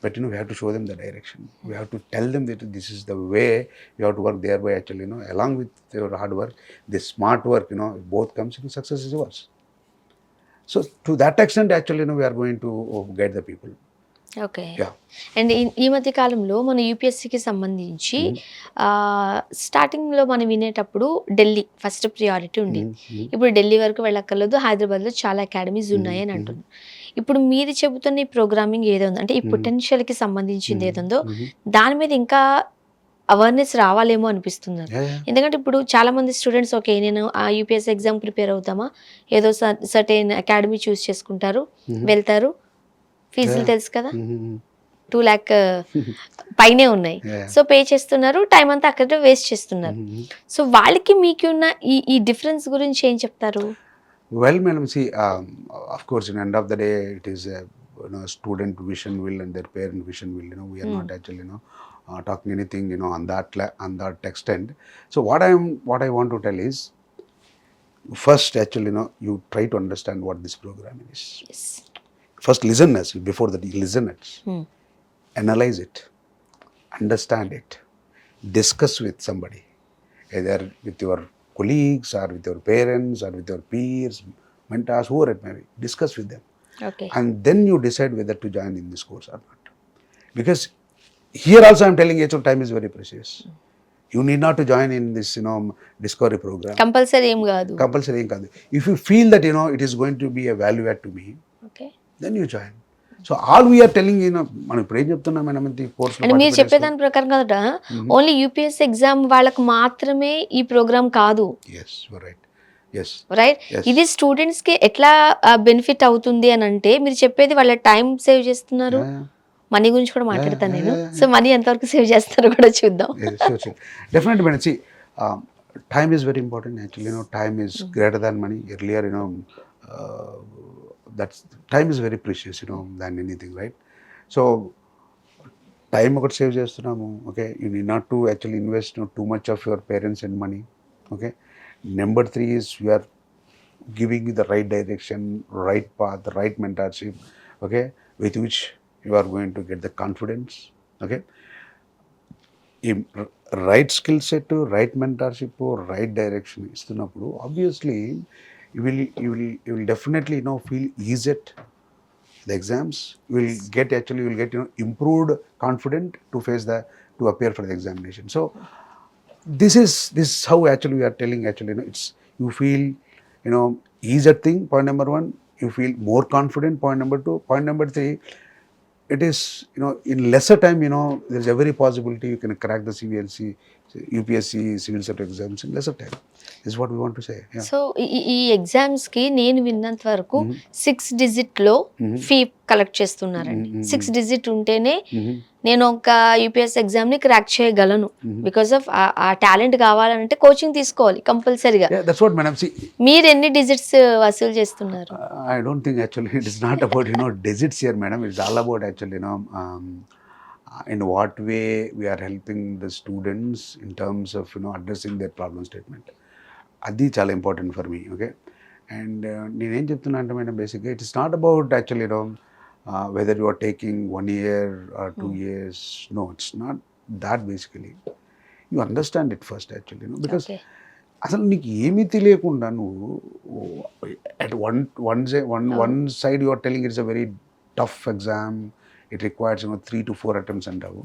but we have to show them the direction. We have to tell them that this is the way you have to work. Thereby actually along with your hard work, this smart work, both comes into success is yours. So to that extent actually we are going to guide the people. Okay. Yeah. And ఈ మధ్య కాలంలో మన యూపీఎస్సీకి సంబంధించి స్టార్టింగ్లో మనం వినేటప్పుడు ఢిల్లీ ఫస్ట్ ప్రియారిటీ ఉండేది. ఇప్పుడు ఢిల్లీ వరకు వెళ్ళక్కర్లేదు, హైదరాబాద్లో చాలా అకాడమీస్ ఉన్నాయి అని అంటున్నారు. ఇప్పుడు మీరు చెబుతున్న ఈ ప్రోగ్రామింగ్ ఏదో అంటే ఈ పొటెన్షియల్కి సంబంధించింది ఏదో దాని మీద ఇంకా అవేర్నెస్ రావాలేమో అనిపిస్తున్నారు. ఎందుకంటే ఇప్పుడు చాలా మంది స్టూడెంట్స్ ఓకే నేను ఆ యూపీఎస్సీ ఎగ్జామ్ ప్రిపేర్ అవుతామా, ఏదో సర్టెన్ అకాడమీ చూస్ చేసుకుంటారు, వెళ్తారు, ఫీజులు తెలుసు కదా 2 lakh పైనే ఉన్నాయి, సో పే చేస్తున్నారు, టైం అంతా అక్కడ వేస్ట్ చేస్తున్నారు. సో వాళ్ళకి మీకు ఉన్న ఈ డిఫరెన్స్ గురించి ఏం చెప్తారు? Well, madam, see, of course, in the end of the day, it is a student vision will and their parent vision will. We are not actually talking anything on that extent. So what I want to tell is, first actually you try to understand what this program is. Yes. First listeners, before that listeners, analyze it, understand it, discuss with somebody, either with your colleagues or with your parents or with your peers, mentors, whoever it may be. Discuss with them. Okay. And then you decide whether to join in this course or not. Because here also I am telling you, time is very precious. You need not to join in this discovery program. Compulsory em kaadu. Compulsory em kaadu. If you feel that it is going to be a value add to me, okay, then you join. So all we are telling మనం ఇప్పుడు ఏం చెప్తున్నాం మేడం, ఈ కోర్స్ అంటే మీరు చెప్పేదాని ప్రకారం కదా ఓన్లీ యూపీఎస్సీ ఎగ్జామ్ వాళ్ళకి మాత్రమే ఈ ప్రోగ్రామ్ కాదు. రైట్. ఇది స్టూడెంట్స్ కి ఎట్లా బెనిఫిట్ అవుతుంది అని అంటే మీరు చెప్పేది వాళ్ళ టైం సేవ్ చేస్తున్నారు. మనీ గురించి కూడా మాట్లాడతాను నేను. సో మనీ ఎంతవరకు సేవ్ చేస్తారో కూడా చూద్దాం. Definitely madam. See time is very important actually. Time is greater than money. Earlier that's time is very precious than anything, right? So time ఒకటి సేవ్ చేస్తున్నాము. Okay, you need not to actually invest too much of your parents and money. Okay, number 3 is you are giving you the right direction, right path, the right mentorship, okay, with which you are going to get the confidence. Okay, right skill set, right mentorship, right direction ఇస్తున్నప్పుడు obviously you will definitely feel ease at the exams. You will get improved confident to appear for the examination. So this is how actually we are telling it's you feel ease at thing, point number 1. You feel more confident, point number 2. Point number 3, it is in lesser time there is every possibility you can crack the UPSC civil service exams in lesser time. Is what we want to say. Yeah. So ఈ ఎగ్జామ్స్ కి నేను విన్నంత వరకు 6 digit లో ఫీ కలెక్ట్ చేస్తున్నారండి. 6 digit ఉంటేనే నేను ఒక యూపీఎస్సీ ఎగ్జామ్ ని క్రాక్ చేయగలను. బికాస్ ఆఫ్ ఆ టాలెంట్ కావాలంటే కోచింగ్ తీసుకోవాలి కంపల్సరీగా. That's what madam. See, మీరు ఎన్ని డిజిట్స్ వసూలు చేస్తున్నారు? I don't think actually it is not about digits here madam. It's all about actually in what way we are helping the students in terms of addressing their problem statement. అది చాలా important for me. Okay, and నేనేం చెప్తున్నా అంటే మేడం బేసిక్గా it is not about actually whether you are taking 1 year or 2 years. No, it's not that. Basically you understand it first actually because అసలు నీకు ఏమీ తెలియకుండా నువ్వు at one side you are telling it's a very tough exam, it requires 3 to 4 attempts అంటావు.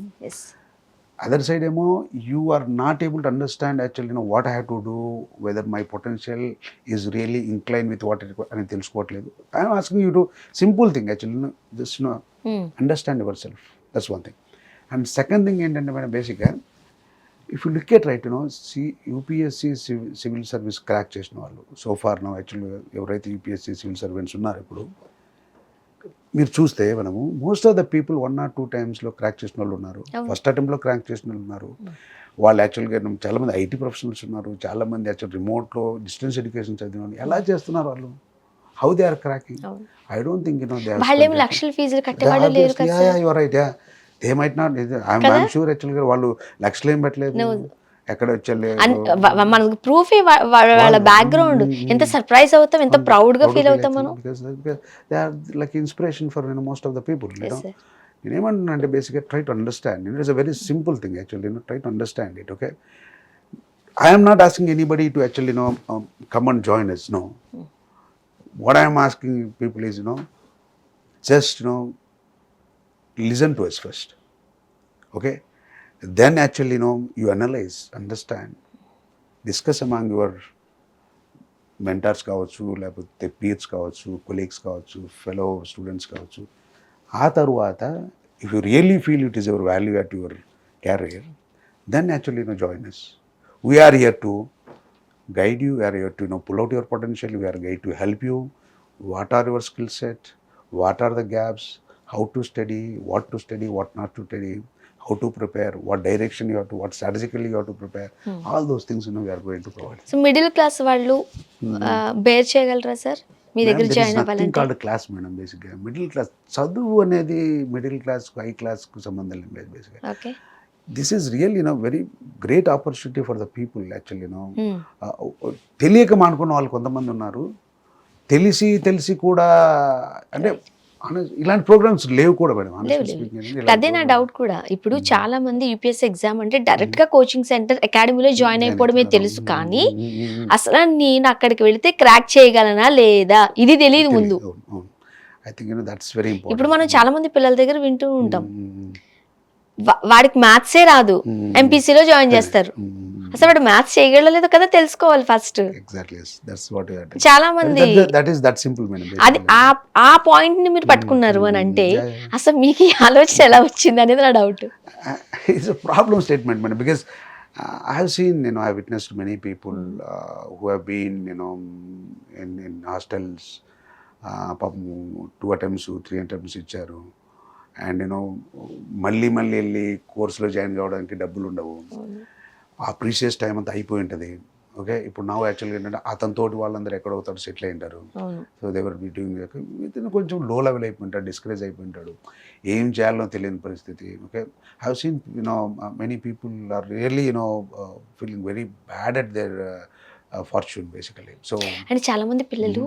Other side you are not able to understand actually what I have to do, whether my potential is really inclined with what అని తెలుసుకోవట్లేదు. I am asking you to simple thing actually just understand yourself. That's one thing. And second thing ఏంటంటే మేడం బేసిక్గా if you look at right UPSC civil service crack చేసిన వాళ్ళు సో ఫార్ నౌ యాక్చువల్లీ ఎవరైతే UPSC సివిల్ సర్వెంట్స్ ఉన్నారో ఇప్పుడు మీరు చూస్తే మనము most of the people 1 or 2 టైమ్స్లో క్రాక్ చేసిన వాళ్ళు ఉన్నారు, ఫస్ట్ అటెంప్ట్లో క్రాక్ చేసిన వాళ్ళు ఉన్నారు. వాళ్ళు యాక్చువల్గా చాలామంది ఐటీ ప్రొఫెషనల్స్ ఉన్నారు, చాలామంది యాక్చువల్ రిమోట్లో డిస్టెన్స్ ఎడ్యుకేషన్ చదివిన వాళ్ళు. ఎలా చేస్తున్నారు వాళ్ళు? How they are cracking? I don't think వాళ్ళేమి లక్షల ఫీజులు కట్టేవాళ్ళు లేరు కదా sir. Your right, they might not, I'm sure యాక్చువల్గా వాళ్ళు లక్షలు ఏం పెట్టలేదు, ఎక్కడ మనకు ప్రూఫ్ వాళ్ళ బ్యాక్గ్రౌండ్. ఎంత సర్ప్రైజ్ అవుతాం, ఎంత ప్రౌడ్ గా ఫీల్ అవుతాం మనం. They are like inspiration for most of the people. నేనేమంటున్నా అంటే బేసిక్గా try to understand. It is a very simple thing actually, try to understand it. Okay, I'm not asking anybody to actually come and join us. No, what I am asking people is just listen to us first. Okay, then actually you analyze, understand, discuss among your mentors కావచ్చు, లేకపోతే peers కావచ్చు, colleagues కావచ్చు, fellow students కావచ్చు. ఆ తర్వాత if you really feel it is your value at your career, then actually join us. We are here to guide you, we are here to pull out your potential, we are here to help you. What are your skill set, what are the gaps, how to study, what not to study, how to prepare, what direction you have to, what strategically you have to prepare. All those things we are going to provide. So middle class వాళ్ళు బేర్ చేయగలరా సార్ మీ దగ్గర జాయిన్ అవ్వాలంటే? Nothing called class madam. బేసిక్గా మిడిల్ క్లాస్ చదువు అనేది మిడిల్ క్లాస్ హై క్లాస్కు సంబంధం లేదు. బేసిక్గా okay, this is real very great opportunity for the people. Actually తెలియక మానుకున్న వాళ్ళు కొంతమంది ఉన్నారు, తెలిసి కూడా అంటే ఇలాంటి ప్రోగ్రామ్స్ లేవు కూడా మేడం. అదే నా డౌట్ కూడా. ఇప్పుడు చాలా మంది యూపీఎస్సీ ఎగ్జామ్ అంటే డైరెక్ట్ గా కోచింగ్ సెంటర్ అకాడమీలో జాయిన్ అయిపోవడమే తెలుసు, కానీ అసలు నేను అక్కడికి వెళితే క్రాక్ చేయగలనా లేదా ఇది తెలియదు ముందు. I think that's very important. ఇప్పుడు మనం చాలా మంది పిల్లల దగ్గర వింటూ ఉంటాం, వాడికి మ్యాథ్సే రాదు, ఎంపీసీలో జాయిన్ చేస్తారు. అసలు వాడు మ్యాథ్స్ చేయగలలేదు కదా తెలుసుకోవాలి ఫస్ట్. చాలా మంది అది ఆ పాయింట్ ని మీరు పట్టుకున్నారు అని అంటే అసలు మీకు ఈ ఆలోచన ఎలా వచ్చింది అనేది నా doubt. It's a problem statement madam, because I have seen, I have witnessed many people who have been, in hostels, 2 attempts, 3 attempts ఇచ్చారు. అండ్ మళ్ళీ వెళ్ళి కోర్సులో జాయిన్ కావడానికి డబ్బులు ఉండవు, ఆ ప్రీషియస్ టైం అంతా అయిపోయి ఉంటుంది. ఓకే, ఇప్పుడు నా యాక్చువల్గా ఏంటంటే అతనితోటి వాళ్ళందరూ ఎక్కడ అవుతారు, సెటిల్ అయి ఉంటారు. సో దేవర్ మీటింగ్ ఇతను కొంచెం లో లెవెల్ అయిపోయి ఉంటాడు, డిస్కరేజ్ అయిపోయి ఉంటాడు, ఏం చేయాలో తెలియని పరిస్థితి. Okay, I have seen many people are really feeling very bad at their fortune basically. So and చాలా మంది పిల్లలు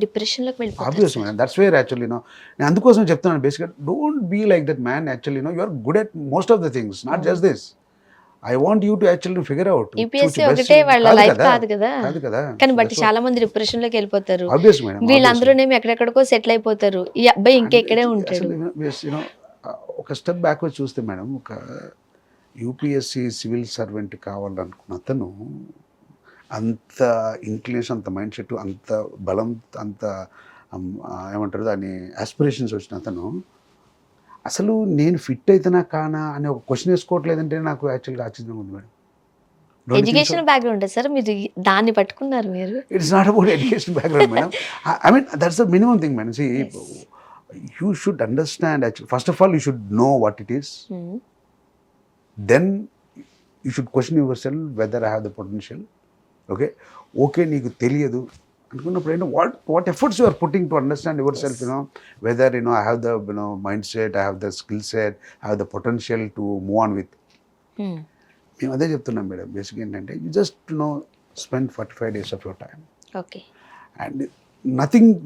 డిప్రెషన్లోకి వెళ్ళిపోతారు. Obvious man, that's where actually నేను అందుకోసం చెప్తున్నాను బేసిక్గా, don't be like that man. Actually you are good at most of the things, not just this. I want you to actually figure out. UPSC ఒకటే వాళ్ళ లైఫ్ కాదు కదా, కానీ బట్ చాలా మంది డిప్రెషన్ లోకి వెళ్ళిపోతారు. వీళ్ళందరూనేమో ఎక్కడెక్కడికో సెటిల్ అయిపోతారు, ఈ అబ్బాయి ఇంకెక్కడే ఉంటాడు. ఒక స్టెప్ బ్యాక్వర్డ్ చూస్తే మేడం, ఒక యూపీఎస్సీ సివిల్ సర్వెంట్ కావాలనుకున్న అతను అంత ఇంక్లినేషన్, అంత మైండ్ సెట్, అంత బలం, అంత ఏమంటారు దాన్ని ఆస్పిరేషన్స్ వచ్చిన అతను అసలు నేను ఫిట్ అవుతున్నా కానా అని ఒక క్వశ్చన్ వేసుకోవట్లేదంటే నాకు యాక్చువల్గా ఆశ్చర్యంగా ఉంది మేడం. ఎడ్యుకేషన్ బ్యాక్గ్రౌండ్ సార్, మీరు దాన్ని పట్టుకున్నారు. మీరు it's not about education background madam. I mean that's the minimum thing madam. See, you should understand actually, first of all you should know what it is. Then you should question yourself whether I have the potential. Okay, నీకు తెలియదు అనుకున్నప్పుడు what efforts you are putting to understand yourself, whether I have the mindset, I have the skill set, I have the potential to move on with. మేము అదే చెప్తున్నాం మేడం. బేసిక్ ఏంటంటే you just spend 45 days of your time. Okay. And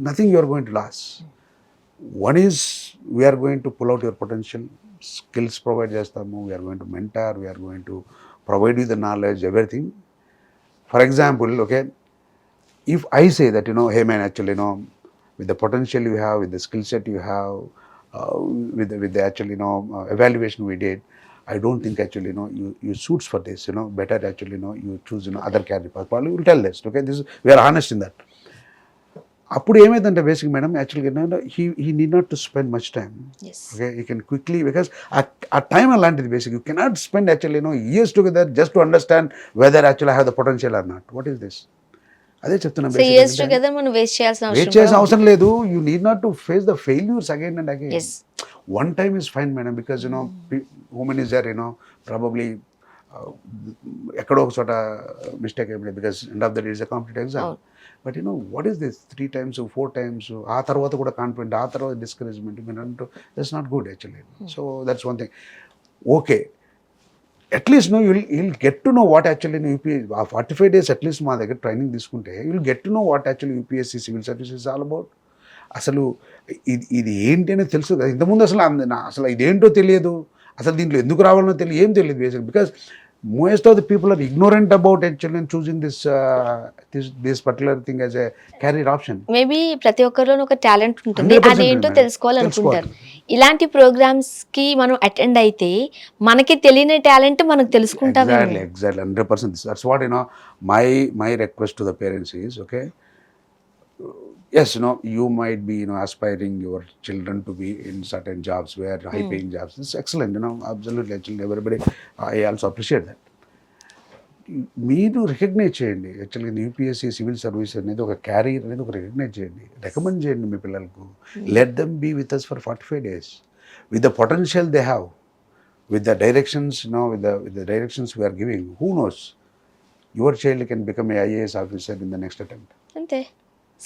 nothing you are going to lose. One is we are going to pull out your potential, skills provide చేస్తాము, we are going to mentor, we are going to provide you the knowledge, everything. For example, okay, if I say that, hey man, actually, with the potential you have, with the skill set you have, with the actually, evaluation we did, I don't think actually, you suits for this, better actually, you choose, other career path. Probably will tell this, okay, we are honest in that. అప్పుడు ఏమైందంటే బేసిక్ మేడం, యాక్చువల్గా he need not to spend much time. Okay, you can quickly, because ఆ టైం అలాంటిది basic. You cannot spend actually years together just to understand whether actually I have the potential or not. What is this? అదే చెప్తున్నా సో ఇయర్స్ టుగెదర్ మనం వేస్ట్ చేయాల్సిన వెయిట్ చేయాల్సిన అవసరం లేదు. You need not to face the failures again and again. One time is fine madam, because women is there probably ఎక్కడో ఒక చోట మిస్టేక్ అయిపోయింది, because end of the day is a competitive exam. But what is this 3 times 4 times ఆ తర్వాత కూడా కాన్ఫిడెంట్, ఆ తర్వాత డిస్కరేజ్మెంట్ మీరు అంటూ that's not good actually. So that's one thing. Okay, at least you'll get to know what actually ఆ 45 days అట్లీస్ట్ మా దగ్గర ట్రైనింగ్ తీసుకుంటే you'll get to know what actually UPSC civil service is all about. అసలు ఇది ఏంటి అనేది తెలుసు కదా. ఇంతకుముందు అసలు ఇదేంటో తెలియదు, అసలు దీంట్లో ఎందుకు రావాలనో తెలియదు, ఏం తెలియదు basic. Because most of the people are ignorant about actually choosing this particular thing as a career option. Maybe ప్రతి ఒక్కరిలోనూ ఒక టాలెంట్ ఉంటుంది, అదేంటో తెలుసుకోవాలనుకుంటారు. ఇలాంటి ప్రోగ్రామ్స్ కి మనం అటెండ్ అయితే మనకి తెలియని టాలెంట్ మనకు తెలుసుకుంటాం. Exactly 100%. That's what my request to the parents is, okay, yes, you might be aspiring your children to be in certain jobs where high paying jobs. It's excellent, absolutely. Actually everybody, I also appreciate that. మీరు రికగ్నైజ్ చేయండి. యాక్చువల్గా యూపీఎస్సీ సివిల్ సర్వీస్ అనేది ఒక క్యారియర్ అనేది ఒక రికగ్నైజ్ చేయండి, రికమెండ్ చేయండి మీ పిల్లలకు. Let them be with us for 45 days with the potential they have, with the directions, with the directions we are giving. Who knows, your child can become a IAS officer in the next attempt. అంతే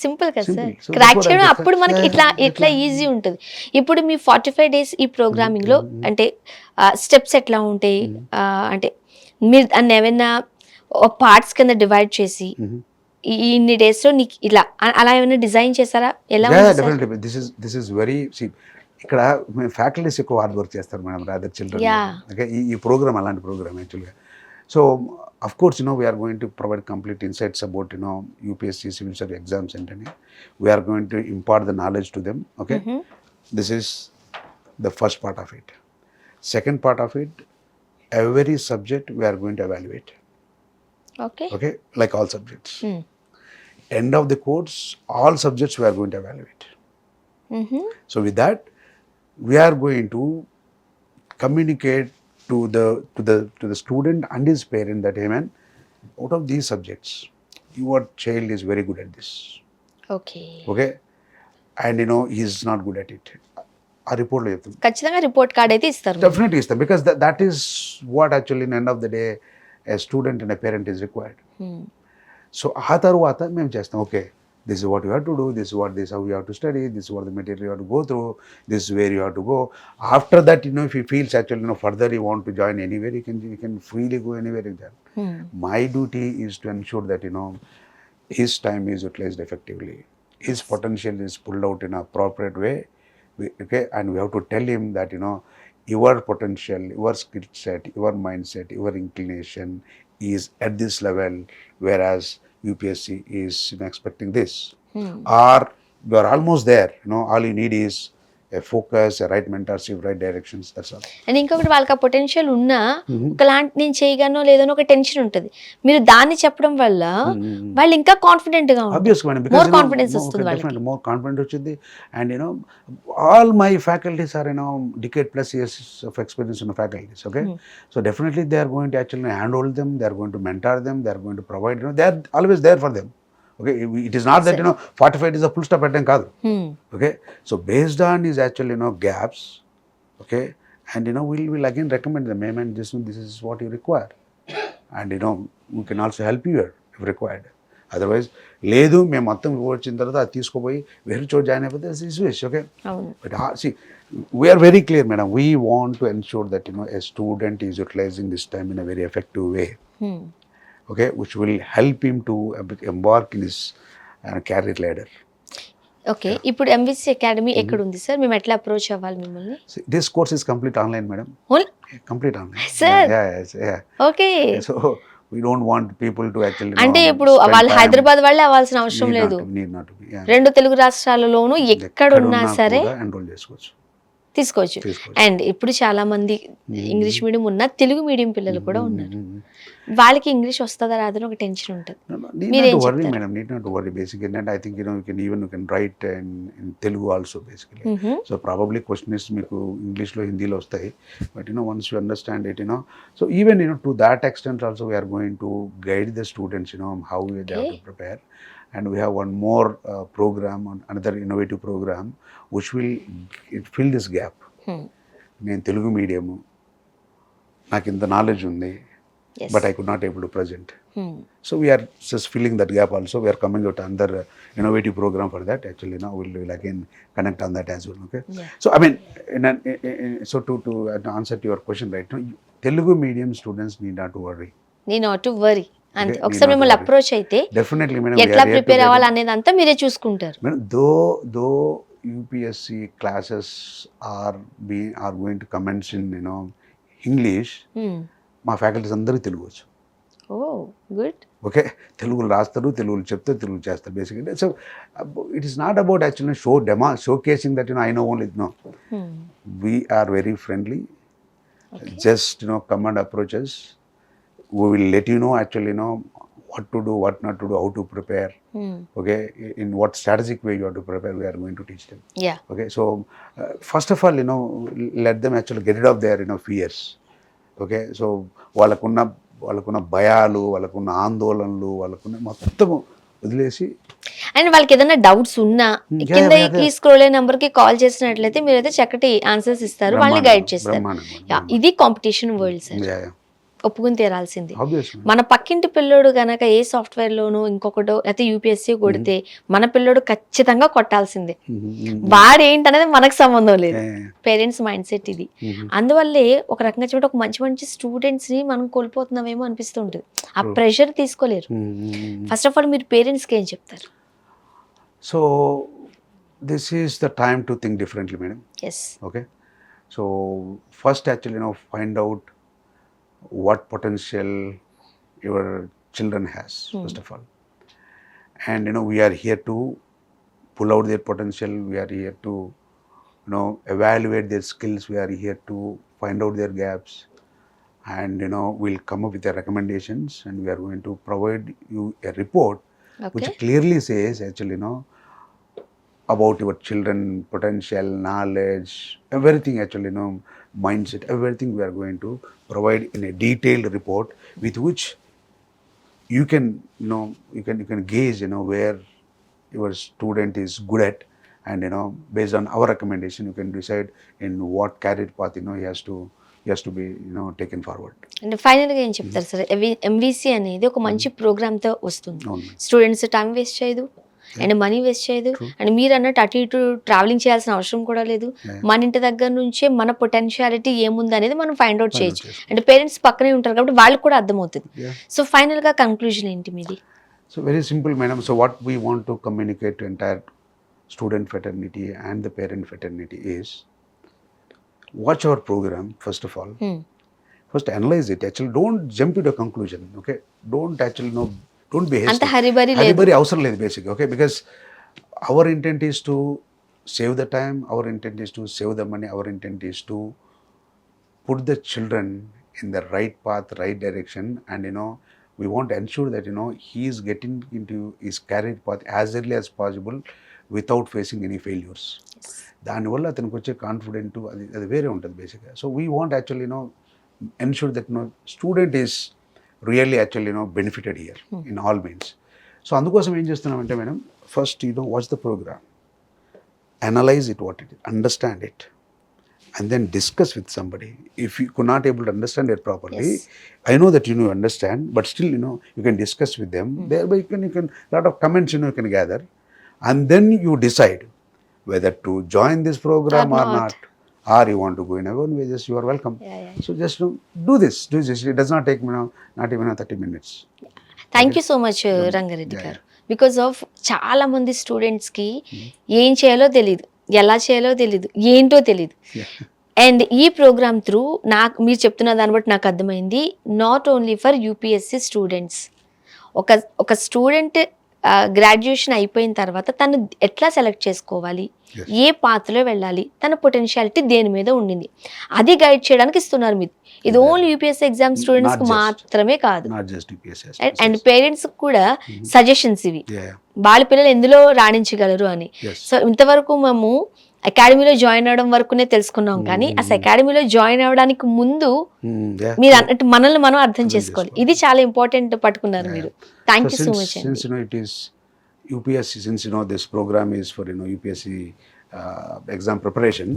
సింపుల్ కదా సార్. క్రాక్ చేయడం అప్పుడు మనకి ఇట్లా ఈజీ ఉంటుంది. ఇప్పుడు మీ 45 days ఈ ప్రోగ్రామింగ్ లో అంటే స్టెప్స్ ఎట్లా ఉంటాయి, అంటే మీరు దాన్ని ఏమైనా పార్ట్స్ కింద డివైడ్ చేసి ఇన్ని డేస్ లో నీకు ఇలా అలా ఏమైనా డిజైన్ చేస్తారా? ఎలా? దిస్ ఇస్ వెరీ ఇక్కడ ఫ్యాకల్టీస్ ఎక్కువ హార్డ్ వర్క్ చేస్తారు మేడం, రాదర్ చిల్డ్రన్. ఓకే, ఈ ప్రోగ్రామ్ అలాంటి ప్రోగ్రామ్ యాక్చువల్గా. So of course we are going to provide complete insights about UPSC civil service exams, and we are going to impart the knowledge to them. Okay, this is the first part of it. Second part of it, every subject we are going to evaluate. Okay, like all subjects. End of the course, all subjects we are going to evaluate. So with that, we are going to communicate to the student and his parent that, hey man, out of these subjects your child is very good at this. Okay, and he is not good at it. ఆ రిపోర్ట్ లో చెప్తాం, ఖచ్చితంగా రిపోర్ట్ కార్డ్ అయితే ఇస్తారు, డెఫినెట్లీ ఇస్తాం. Because that is what actually in end of the day A student and A parent is required. So ఆ తర్వాత మేము చేస్తాం, okay, this is what you have to do, this is how you have to study, this is what the material you have to go through, this is where you have to go. After that, if he feels actually further he want to join anywhere, you can freely go anywhere in that. My duty is to ensure that his time is utilized effectively, his potential is pulled out in an appropriate way. Okay, and we have to tell him that your potential, your skill set, your mindset, your inclination is at this level, whereas UPSC is expecting this, or you are almost there. All you need is a focus, a right mentorship, right directions. That's all. And ఇంకొకటి, వాళ్ళకి ఆ పొటెన్షియల్ ఉన్నా ఒకలాంటి నేను చేయగలను లేదని ఒక టెన్షన్ ఉంటుంది. మీరు దాన్ని చెప్పడం వల్ల వాళ్ళు ఇంకా కాన్ఫిడెంట్ గా ఉంటారు, మోర్ కాన్ఫిడెన్స్ వస్తుంది వాళ్ళకి, మోర్ కాన్ఫిడెంట్ వచ్చింది. And all my faculties are decade plus years of experience in faculties. Okay, so definitely they are going to actually handhold them, they are going to mentor them, they are going to provide, they are always there for them. Okay, it is not that 45 is a full stop attempt kaadu. Okay, so based on is actually gaps, okay, and we'll again recommend them, and this is what you require, and we can also help you here if required. Otherwise లేదు మేము మొత్తం వచ్చిన తర్వాత అది తీసుకుపోయి వేరే చోటు జాయిన్ అయిపోతే is waste. Okay, but see, we are very clear madam, we want to ensure that a student is utilizing this time in a very effective way. Okay, which will help him to embark in his career ladder. Okay, ఇప్పుడు MVC అకాడమీ ఎక్కడ ఉంది సార్? మేము ఎట్లా అప్రోచ్ అవ్వాలి మిమ్మల్ని? This course is complete online madam. Complete online sir. Yeah. Okay, so we don't want people to actually అంటే ఇప్పుడు వాళ్ళు హైదరాబాద్ వాళ్ళే అవ్వాల్సిన అవసరం లేదు, రెండు తెలుగు రాష్ట్రాలలోనూ ఎక్కడ ఉన్నా సరే ఎన్రోల్ చేసుకోవచ్చు, తీసుకోవచ్చు. అండ్ ఇప్పుడు చాలా మంది ఇంగ్లీష్ మీడియం ఉన్న తెలుగు మీడియం పిల్లలు కూడా ఉన్నారు. వాళ్ళకి ఇంగ్లీష్ వస్తుందా రాదని ఒక టెన్షన్ ఉంటుంది. Madam need not worry basic ఏంటంటే I think you can write in Telugu also basically. So probably questions మీకు ఇంగ్లీష్లో హిందీలో వస్తాయి, but once you understand it so even to that extent also we're going to guide the students how they have to prepare. And we have one more program, another innovative program, which will fill this gap. నేను తెలుగు మీడియము, నాకు ఇంత నాలెడ్జ్ ఉంది, but I could not able to present. So we are just filling that gap also. We are coming out another innovative program for that. Actually, now we'll again connect on that as well. Okay. Yeah. So I mean, so to answer to your question right now, Telugu medium students need not to worry. Need not to worry. అంతే. ఒకసారి మిమ్మల్ని అప్రోచ్ అయితే డెఫినెట్లీ మేడం ఎట్లా ప్రిపేర్ అవ్వాలి అనేది అంతా మీరే చూసుకుంటారు. Madam though UPSC classes are going to commence in English. మా ఫ్యాకల్టీస్ అందరికీ తెలుగు వచ్చు. ఓ గుడ్. ఓకే, తెలుగులో రాస్తారు, తెలుగులో చెప్తారు, తెలుగు చేస్తారు బేసిక్గా. So it is not about actually showcasing that I know only. No, we are very friendly. Just come and approach us. We will let you know actually what to do, what not to do, how to prepare. Okay, in what strategic way you have to prepare, we are going to teach them. Yeah. Okay, so first of all let them actually get rid of their fears. Okay, so వాళ్ళకున్న భయాలు, వాళ్ళకున్న ఆందోళనలు, వాళ్ళకున్న మొత్తం వదిలేసి, అండ్ వాళ్ళకి ఏదైనా డౌట్స్ ఉన్నా కింద ఈ స్క్రోల్ అయ్యే నెంబర్ కి కాల్ చేసినట్లయితే మీరైతే చక్కటి ఆన్సర్స్ ఇస్తారు, వాళ్ళని గైడ్ చేస్తారు. ఇది కాంపిటీషన్ వరల్డ్ సార్, ఒప్పుకుని తీరాల్సింది. మన పక్కింటి పిల్లోడు గనక ఏ సాఫ్ట్వేర్ లోనో ఇంకొకటో అయితే UPSC కొడితే మన పిల్లోడు ఖచ్చితంగా కొట్టాల్సిందే. వాడు ఏంటనేది మనకు సంబంధం లేదు. పేరెంట్స్ మైండ్ సెట్ ఇది. అందువల్లే ఒక రకంగా చూడ ఒక మంచి మంచి స్టూడెంట్స్ ని మనం కోల్పోతున్నామేమో అనిపిస్తుంటుంది. ఆ ప్రెషర్ తీసుకోలేరు. ఫస్ట్ ఆఫ్ ఆల్ మీరు పేరెంట్స్ కి ఏం చెప్తారు? So this is the time to think differently madam. Yes. Okay, so first actually find out what potential your children has, first of all. And we are here to pull out their potential, we are here to evaluate their skills, we are here to find out their gaps, and we'll come up with the recommendations, and we are going to provide you a report which clearly says actually about your children potential, knowledge, everything actually mindset, everything we are going to provide in a detailed report with which you can you can gauge where your student is good at, and based on our recommendation you can decide in what career path he has to be taken forward. And final గా ఏం చెప్తారు సార్? MVC అనేది ఒక మంచి ప్రోగ్రామ్ తో వస్తుంది. స్టూడెంట్స్ టైం వేస్ట్ చేయదు అండ్ మనీ వేస్ట్ చేయదు, అండ్ మీరు అన్నట్టు అటు ఇటు ట్రావెలింగ్ చేయాల్సిన అవసరం కూడా లేదు. మన ఇంటి దగ్గర నుంచే మన పొటెన్షియాలిటీ ఏముంది అనేది మనం ఫైండ్ అవుట్ చేయొచ్చు. అండ్ పేరెంట్స్ పక్కనే ఉంటారు కాబట్టి వాళ్ళకి కూడా అర్థమవుతుంది. సో ఫైనల్ గా కంక్లూజన్ ఏంటి మీది? So very simple madam. So what we want to communicate to entire student fraternity and the parent fraternity is watch our program first of all. First analyze it. Actually don't jump to a conclusion. Okay, don't actually don't be hasty. anta haribari అవసరం లేదు basically. Okay, because our intent is to save the time, our intent is to save the money, our intent is to put the children in the right path, right direction, and we want to ensure that he is getting into his career path as early as possible without facing any failures. దానివల్ల అతనికి వచ్చే కాన్ఫిడెంట్ అది వేరే ఉంటుంది బేసిక్గా. So we want actually ensure that student is really actually benefited here in all means. So అందుకోసం ఏం చేస్తున్నామంటే madam, first watch the programme, analyse it, what it is, understand it, and then discuss with somebody. If you could not able to understand it properly, I know that you understand, but still you can discuss with them. Thereby you can lot of comments you can gather, and then you decide whether to join this program or not, or you want to go in our own way. Just you are welcome. So just do this. It does not take not even 30 minutes. Thank you so much Rangareddy garu. Because of చాలా మంది స్టూడెంట్స్ కి ఏం చేయాలో తెలియదు, ఎలా చేయాలో తెలియదు, ఏంటో తెలియదు. అండ్ ఈ ప్రోగ్రామ్ త్రూ మీరు చెప్తున్న దాన్ని బట్టి నాకు అర్థమైంది, not only for UPSC students. ఒక స్టూడెంట్ గ్రాడ్యుయేషన్ అయిపోయిన తర్వాత తను ఎట్లా సెలెక్ట్ చేసుకోవాలి, ఏ పాత్రలో వెళ్ళాలి, తన పొటెన్షియాలిటీ దేని మీద ఉండింది, అది గైడ్ చేయడానికి ఇస్తున్నారు మీరు. ఇది ఓన్లీ యూపీఎస్సీ ఎగ్జామ్ స్టూడెంట్స్ కి మాత్రమే కాదు, అండ్ పేరెంట్స్ కూడా సజెషన్స్ ఇవి, వాళ్ళ పిల్లలు ఎందులో రాణించగలరు అని. సో ఇంతవరకు మేము అకాడమీలో జాయిన్ అవడం వరకునే తెలుసుకున్నాం, కానీ అసలు అకాడమీలో జాయిన్ అవ్వడానికి ముందు మీరు అన్నట్టు మనల్ని మనం అర్థం చేసుకోవాలి. ఇది చాలా ఇంపార్టెంట్ పట్టుకున్నారు మీరు. థ్యాంక్ యూ సో మచ్ అండి. UPSC, since this program is for UPSC exam preparation,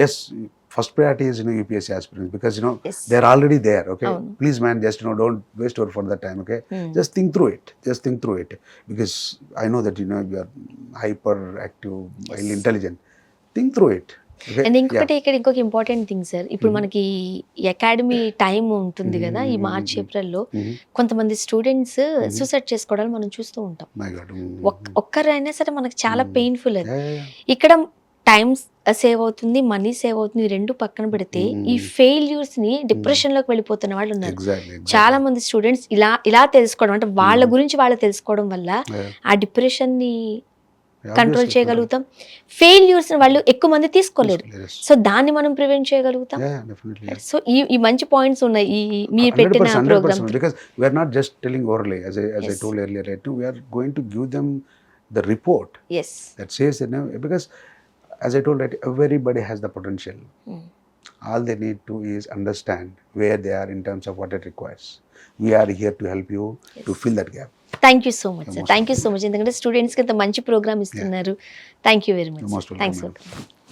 yes, first priority is UPSC aspirants, because Yes. they're already there. Okay, Avunu. please man, just don't waste your further time. Okay, just think through it, because I know that you are hyper active, highly intelligent. Think through it. Okay? And ఇంకొకటి ఇక్కడ ఇంకొక ఇంపార్టెంట్ థింగ్ సార్, ఇప్పుడు మనకి ఈ అకాడమీ టైం ఉంటుంది కదా, ఈ మార్చ్ ఏప్రిల్లో కొంతమంది స్టూడెంట్స్ సూసైడ్ చేసుకోవడాలు మనం చూస్తూ ఉంటాం. My God. ఒక్కరైనా సరే మనకు చాలా పెయిన్ఫుల్ అది. ఇక్కడ టైం సేవ్ అవుతుంది, మనీ సేవ్ అవుతుంది, రెండు పక్కన పెడితే ఈ ఫెయిల్యూర్స్ ని డిప్రెషన్ లోకి వెళ్ళిపోతున్న వాళ్ళు ఉన్నారు. Exactly. చాలా మంది స్టూడెంట్స్ ఇలా తెలుసుకోవడం, అంటే వాళ్ళ గురించి వాళ్ళు తెలుసుకోవడం వల్ల ఆ డిప్రెషన్ ని కంట్రోల్ చేయగలుగుతాం. ఫెయిల్యూర్స్ వాళ్ళు ఎక్కువ మంది తీసుకోలేరు, సో దాన్ని మనం ప్రివెంట్ చేయగలుగుతాం. Definitely. సో ఈ మంచి పాయింట్స్ ఉన్నాయి ఈ మీరు పెట్టిన 100%, programme. because we are not just telling orally, as I told earlier, right? We are going to give them the report yes that says, because as I told, right, everybody has the potential. All they need to is understand where they are in terms of what it requires. We are here to help you to fill that gap. Thank you so much sir, thank you so much. ఎందుకంటే స్టూడెంట్స్కి ఇంత మంచి ప్రోగ్రామ్ ఇస్తున్నారు. Thank you very much. You're most welcome, thanks madam. For